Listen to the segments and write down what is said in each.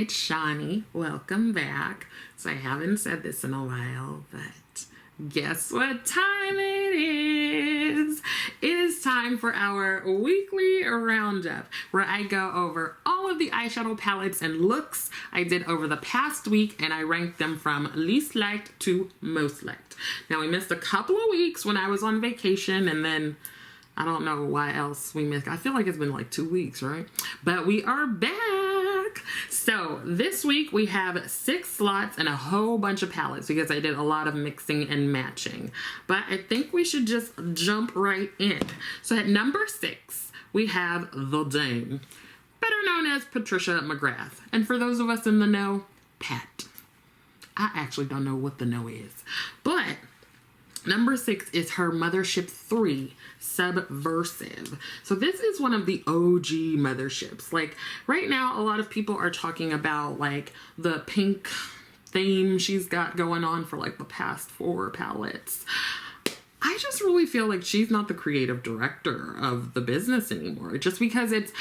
it's Shawnee. Welcome back. So I haven't said this in a while, but guess what time it is? It is time for our weekly roundup where I go over all of the eyeshadow palettes and looks I did over the past week, and I ranked them from least liked to most liked. Now we missed a couple of weeks when I was on vacation, and then I don't know why else we missed. I feel like it's been like 2 weeks, right? But we are back. So this week we have 6 slots and a whole bunch of palettes because I did a lot of mixing and matching. But I think we should just jump right in. So at number 6, we have the Dame, better known as Patricia McGrath. And for those of us in the know, Pat. I actually don't know what the know is. But number 6 is her Mothership 3 Subversive. So this is one of the OG motherships. Like right now, a lot of people are talking about like the pink theme she's got going on for like the past 4 palettes. I just really feel like she's not the creative director of the business anymore, just because it's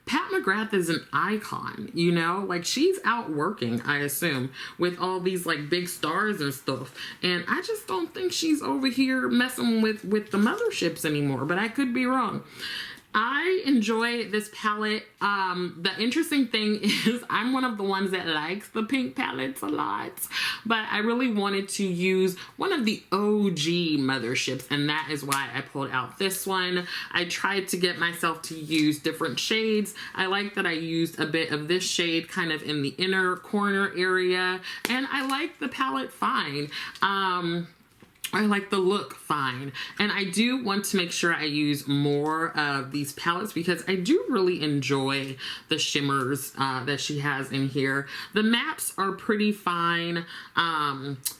Pat McGrath is an icon, you know, like she's out working, I assume, with all these like big stars and stuff. And I just don't think she's over here messing with the motherships anymore, but I could be wrong. I enjoy this palette. The interesting thing is I'm one of the ones that likes the pink palettes a lot, but I really wanted to use one of the OG motherships, and that is why I pulled out this one. I tried to get myself to use different shades. I like that I used a bit of this shade kind of in the inner corner area, and I like the palette fine. I like the look fine. And I do want to make sure I use more of these palettes because I do really enjoy the shimmers that she has in here. The mattes are pretty fine.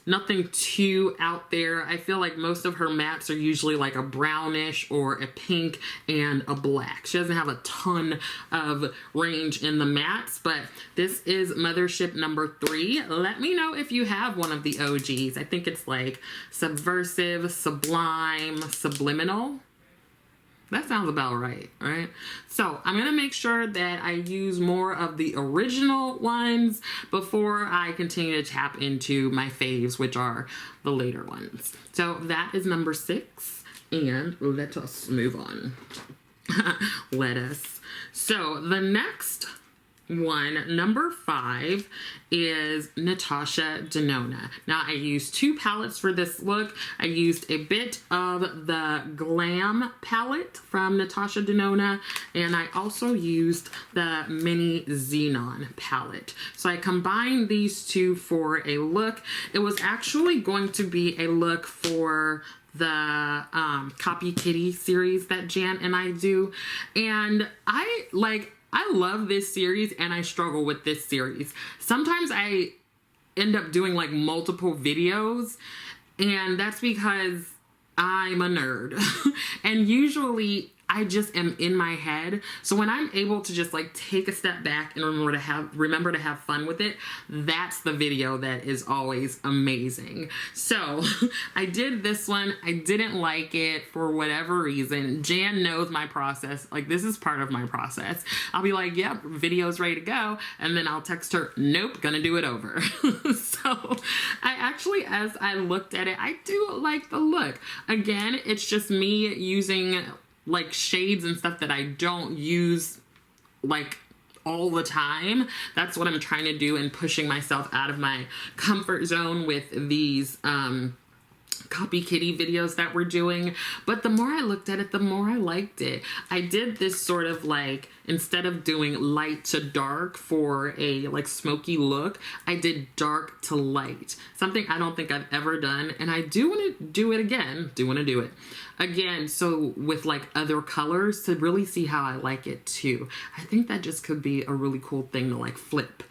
Nothing too out there. I feel like most of her mattes are usually like a brownish or a pink and a black. She doesn't have a ton of range in the mattes, but this is Mothership number 3. Let me know if you have one of the OGs. I think it's like Subversive, Sublime, Subliminal. That sounds about right, right? So I'm gonna make sure that I use more of the original ones before I continue to tap into my faves, which are the later ones. So that is number 6, and let us move on. Let us. So the next one, number 5, is Natasha Denona. Now I used 2 palettes for this look. I used a bit of the GLAM palette from Natasha Denona, and I also used the mini XENON palette. So I combined these 2 for a look. It was actually going to be a look for the Copy Kitty series that Jan and I do, and I love this series and I struggle with this series. Sometimes I end up doing like multiple videos, and that's because I'm a nerd. And usually I just am in my head. So when I'm able to just like take a step back and remember to have fun with it, that's the video that is always amazing. So I did this one. I didn't like it for whatever reason. Jan knows my process. Like this is part of my process. I'll be like, yep, video's ready to go. And then I'll text her, nope, gonna do it over. So I actually, as I looked at it, I do like the look. Again, it's just me using like shades and stuff that I don't use like all the time. That's what I'm trying to do, and pushing myself out of my comfort zone with these Copy Kitty videos that we're doing. But the more I looked at it, the more I liked it. I did this sort of like, instead of doing light to dark for a like smoky look, I did dark to light. Something I don't think I've ever done, and I do want to do it again. So with like other colors to really see how I like it too. I think that just could be a really cool thing to like flip.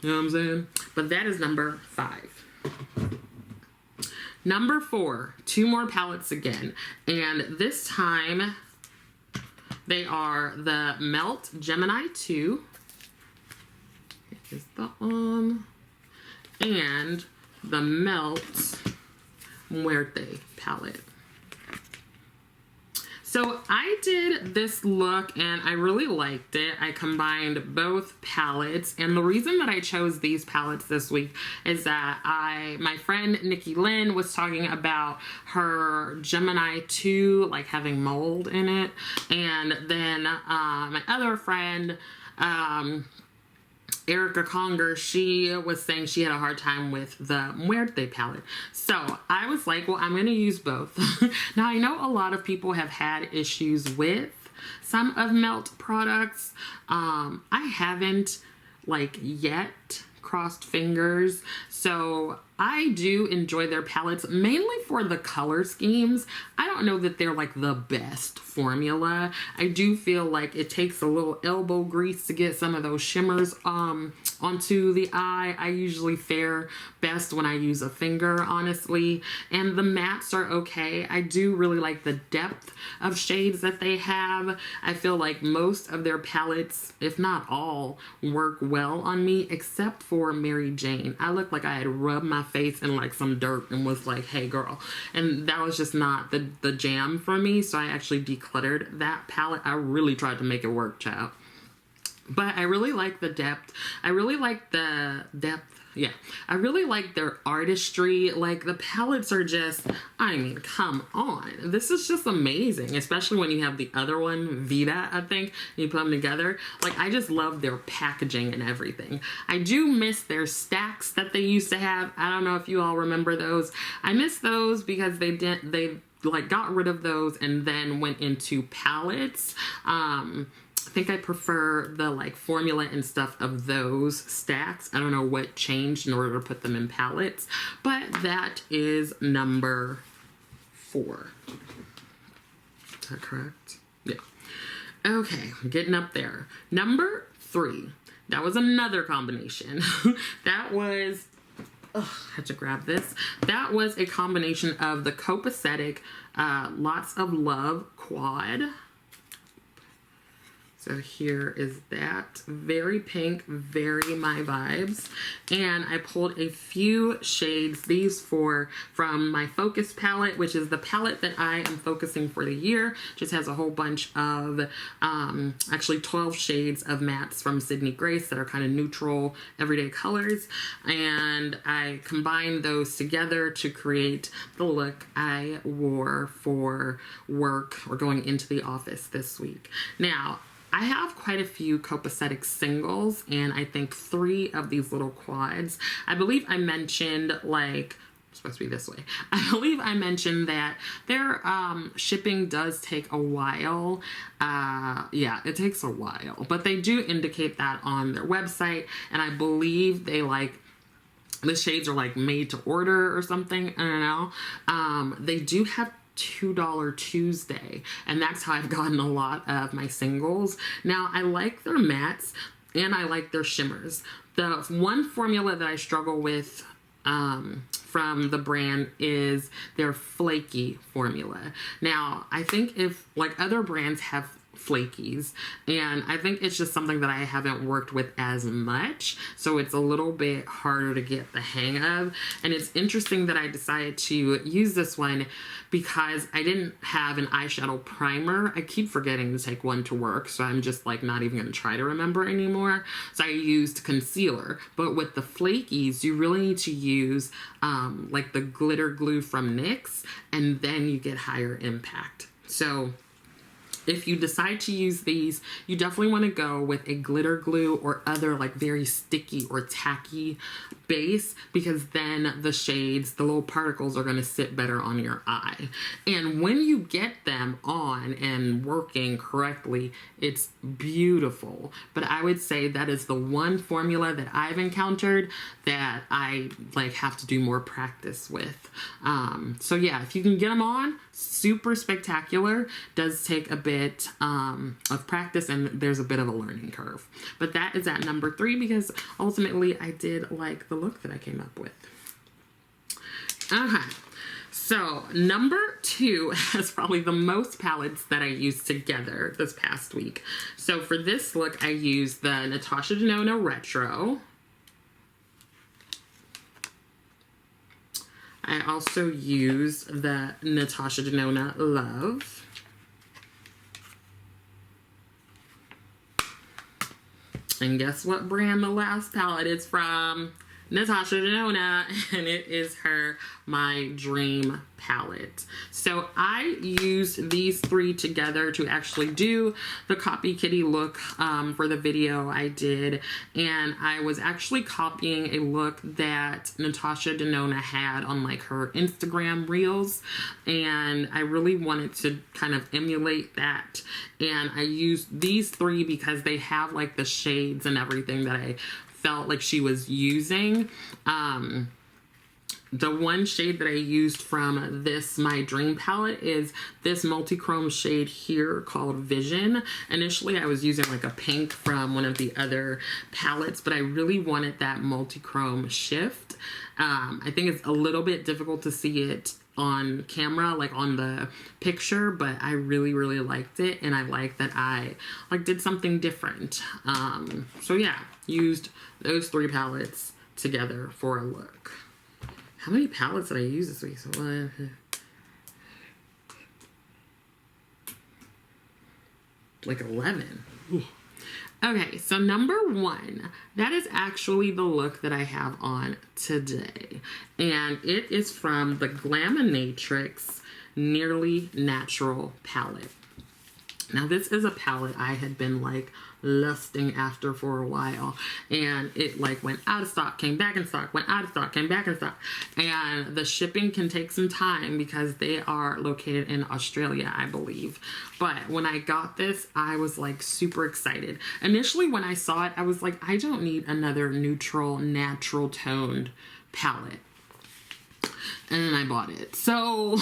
You know what I'm saying? But that is number 5. Number 4, 2 more palettes again, and this time they are the Melt Gemini 2. Here's the and the Melt Muerte palette. So I did this look and I really liked it. I combined both palettes, and the reason that I chose these palettes this week is that my friend Nikki Lynn was talking about her Gemini 2 like having mold in it, and then my other friend Erica Conger, she was saying she had a hard time with the Muerte palette. So I was like, well, I'm going to use both. Now, I know a lot of people have had issues with some of Melt products. I haven't like yet, crossed fingers. So I do enjoy their palettes, mainly for the color schemes. I don't know that they're like the best formula. I do feel like it takes a little elbow grease to get some of those shimmers onto the eye. I usually fare best when I use a finger, honestly. And the mattes are okay. I do really like the depth of shades that they have. I feel like most of their palettes, if not all, work well on me, except for Mary Jane. I look like I had rubbed my face in like some dirt and was like, hey girl. And that was just not the jam for me. So I actually decluttered that palette. I really tried to make it work, child. But I really like the depth. I really like the depth. Yeah, I really like their artistry. Like the palettes are just, I mean, come on. This is just amazing, especially when you have the other one, Vita, I think, and you put them together. Like, I just love their packaging and everything. I do miss their stacks that they used to have. I don't know if you all remember those. I miss those because they like got rid of those and then went into palettes. I think I prefer the like formula and stuff of those stacks. I don't know what changed in order to put them in palettes, but that is number 4. Is that correct? Yeah. Okay, getting up there. Number 3. That was another combination. That was, I had to grab this. That was a combination of the Copacetic Lots of Love Quad. So here is that. Very pink, very my vibes. And I pulled a few shades, these from my Focus palette, which is the palette that I am focusing for the year. Just has a whole bunch of, actually 12 shades of mattes from Sydney Grace that are kind of neutral, everyday colors. And I combined those together to create the look I wore for work or going into the office this week. Now, I have quite a few Copacetic singles, and I think 3 of these little quads. I believe I mentioned, like, it's supposed to be this way. I believe I mentioned that their shipping does take a while. Yeah, it takes a while, but they do indicate that on their website, and I believe they like, the shades are like made to order or something. I don't know. They do have $2 Tuesday, and that's how I've gotten a lot of my singles. Now, I like their mattes and I like their shimmers. The one formula that I struggle with from the brand is their flaky formula. Now, I think if like other brands have flakies, and I think it's just something that I haven't worked with as much, so it's a little bit harder to get the hang of. And it's interesting that I decided to use this one because I didn't have an eyeshadow primer. I keep forgetting to take one to work, so I'm just like not even gonna try to remember anymore. So I used concealer, but with the flakies you really need to use like the glitter glue from NYX, and then you get higher impact. So if you decide to use these, you definitely want to go with a glitter glue or other like very sticky or tacky base, because then the shades, the little particles, are going to sit better on your eye. And when you get them on and working correctly, it's beautiful. But I would say that is the one formula that I've encountered that I like have to do more practice with. So yeah, if you can get them on, super spectacular. Does take a bit of practice, and there's a bit of a learning curve. But that is at number 3 because ultimately I did like the look that I came up with. Okay. So number 2 has probably the most palettes that I used together this past week. So for this look, I used the Natasha Denona Retro. I also used the Natasha Denona Love. And guess what brand the last palette is from? Natasha Denona, and it is her My Dream palette. So I used these three together to actually do the Copy Kitty look for the video I did, and I was actually copying a look that Natasha Denona had on like her Instagram reels, and I really wanted to kind of emulate that, and I used these three because they have like the shades and everything that I felt like she was using. The one shade that I used from this My Dream palette is this multi-chrome shade here called Vision. Initially I was using like a pink from one of the other palettes, but I really wanted that multi-chrome shift. I think it's a little bit difficult to see it on camera, like on the picture, but I really liked it, and I like that I like did something different. So yeah, used those three palettes together for a look. How many palettes did I use this week? So like 11. Okay, so number one, that is actually the look that I have on today. And it is from the GLAMINATRIX Nearly Natural palette. Now this is a palette I had been like lusting after for a while, and it like went out of stock, came back in stock, went out of stock, came back in stock, and the shipping can take some time because they are located in Australia, I believe. But when I got this, I was like super excited. Initially when I saw it, I was like, I don't need another neutral, natural toned palette, and then I bought it. So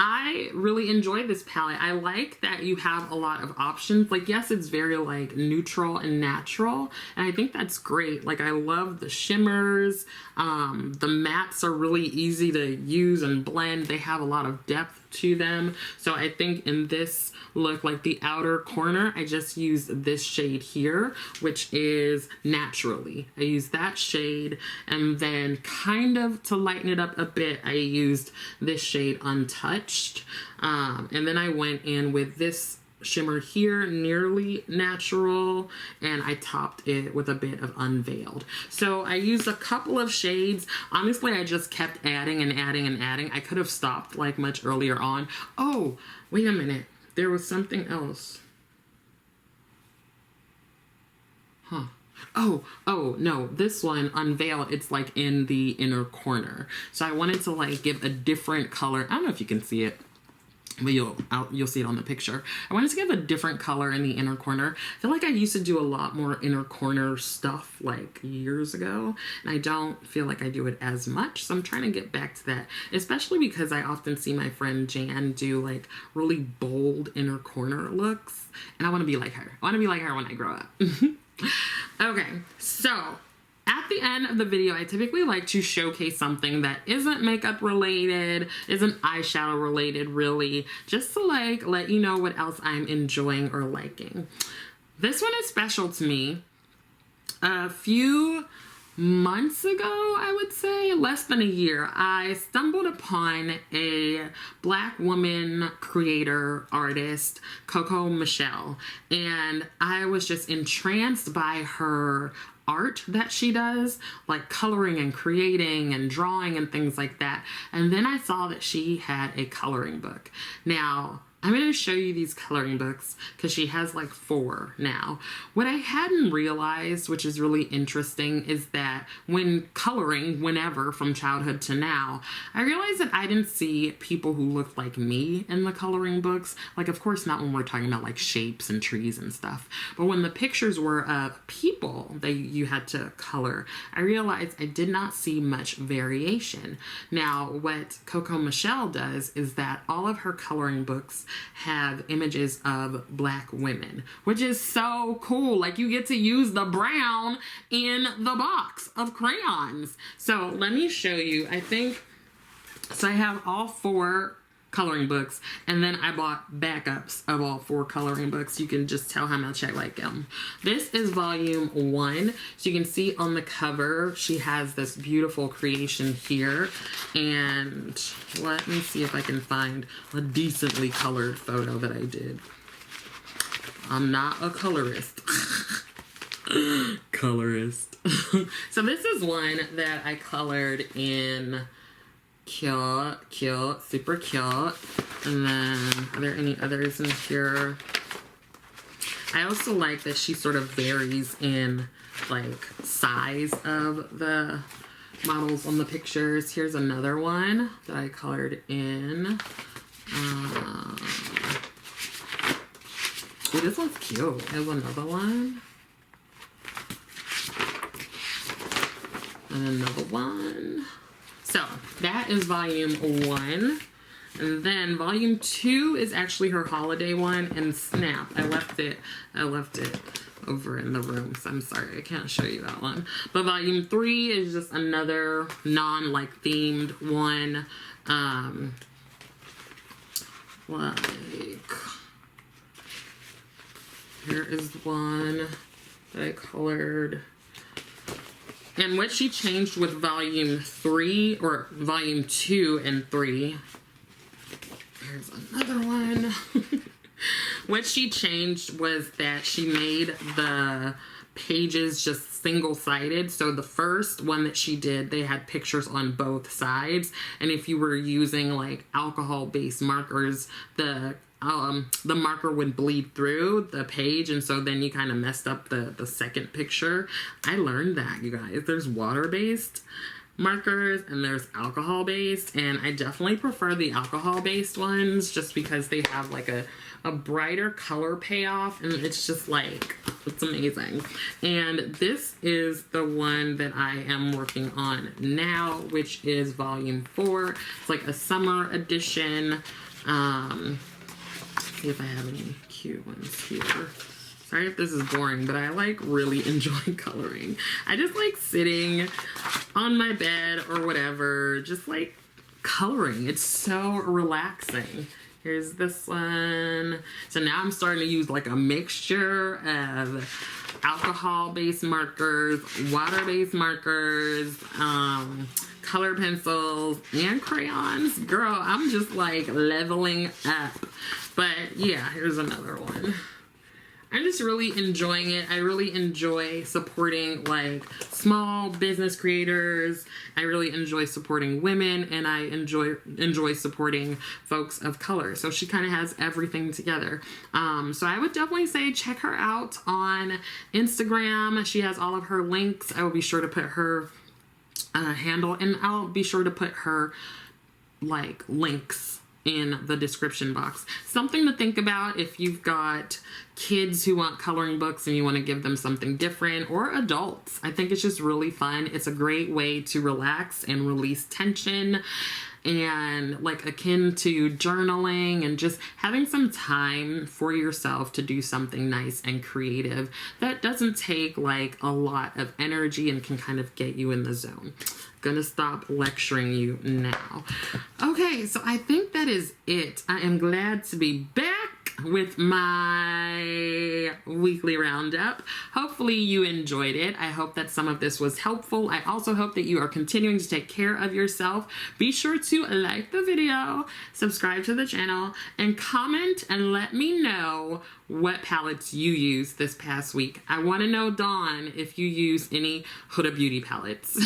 I really enjoy this palette. I like that you have a lot of options. Like, yes, it's very like neutral and natural, and I think that's great. Like, I love the shimmers. The mattes are really easy to use and blend. They have a lot of depth to them. So I think in this look, like the outer corner, I just used this shade here, which is Naturally. I used that shade, and then kind of to lighten it up a bit, I used this shade Untouched. And then I went in with this shimmer here, Nearly Natural, and I topped it with a bit of Unveiled. So I used a couple of shades. Honestly, I just kept adding and adding and adding. I could have stopped like much earlier on. Oh, wait a minute. There was something else. Huh. Oh, no, this one, Unveiled, it's like in the inner corner. So I wanted to like give a different color. I don't know if you can see it, but you'll see it on the picture. I wanted to give a different color in the inner corner. I feel like I used to do a lot more inner corner stuff like years ago, and I don't feel like I do it as much. So I'm trying to get back to that, especially because I often see my friend Jan do like really bold inner corner looks, and I want to be like her. I want to be like her when I grow up. Okay, so at the end of the video, I typically like to showcase something that isn't makeup related, isn't eyeshadow related really, just to like let you know what else I'm enjoying or liking. This one is special to me. A few months ago, I would say, less than a year, I stumbled upon a Black woman creator, artist, Coco Michelle, and I was just entranced by her art that she does, like coloring and creating and drawing and things like that. And then I saw that she had a coloring book. Now, I'm going to show you these coloring books because she has like 4 now. What I hadn't realized, which is really interesting, is that when coloring, whenever, from childhood to now, I realized that I didn't see people who looked like me in the coloring books. Like, of course, not when we're talking about like shapes and trees and stuff, but when the pictures were of people that you had to color, I realized I did not see much variation. Now, what Coco Michelle does is that all of her coloring books have images of Black women, which is so cool. Like, you get to use the brown in the box of crayons. So let me show you. I think, so I have all 4 coloring books, and then I bought backups of all 4 coloring books. You can just tell how much I like them. This is volume 1. So you can see on the cover, she has this beautiful creation here. And let me see if I can find a decently colored photo that I did. I'm not a colorist. Colorist. So this is one that I colored in cute, super cute. And then, are there any others in here? I also like that she sort of varies in like size of the models on the pictures. Here's another one that I colored in. Ooh, this one's cute. There's another one. And another one. So that is volume 1. And then volume 2 is actually her holiday one. And snap, I left it over in the room, so I'm sorry I can't show you that one. But volume 3 is just another non-like themed one. Like, here is one that I colored. And what she changed with volume 3, or volume 2 and 3, here's another one. What she changed was that she made the pages just single-sided. So the first one that she did, they had pictures on both sides. And if you were using like alcohol-based markers, the marker would bleed through the page, and so then you kind of messed up the second picture. I learned that, you guys. There's water-based markers and there's alcohol-based, and I definitely prefer the alcohol-based ones just because they have like a brighter color payoff, and it's just like, it's amazing. And this is the one that I am working on now, which is volume 4. It's like a summer edition. See if I have any cute ones here. Sorry if this is boring, but I like really enjoy coloring. I just like sitting on my bed or whatever, just like coloring. It's so relaxing. Here's this one. So now I'm starting to use like a mixture of alcohol-based markers, water-based markers, color pencils, and crayons. Girl, I'm just like leveling up. But yeah, here's another one. I'm just really enjoying it. I really enjoy supporting like small business creators. I really enjoy supporting women, and I enjoy supporting folks of color. So she kind of has everything together. So I would definitely say check her out on Instagram. She has all of her links. I will be sure to put her handle, and I'll be sure to put her like links in the description box. Something to think about if you've got kids who want coloring books and you want to give them something different, or adults. I think it's just really fun. It's a great way to relax and release tension, and like akin to journaling and just having some time for yourself to do something nice and creative that doesn't take like a lot of energy and can kind of get you in the zone. Gonna stop lecturing you now. Okay, so I think that is it. I am glad to be back with my weekly roundup. Hopefully you enjoyed it. I hope that some of this was helpful. I also hope that you are continuing to take care of yourself. Be sure to like the video, subscribe to the channel, and comment and let me know what palettes you used this past week. I want to know, Dawn, if you use any Huda Beauty palettes.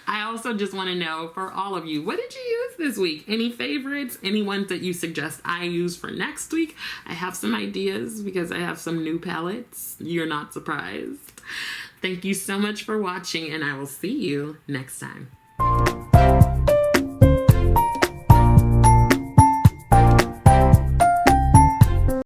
I also just want to know for all of you, what did you use this week? Any favorites? Any ones that you suggest I use for next week? I have some ideas because I have some new palettes. You're not surprised. Thank you so much for watching, and I will see you next time.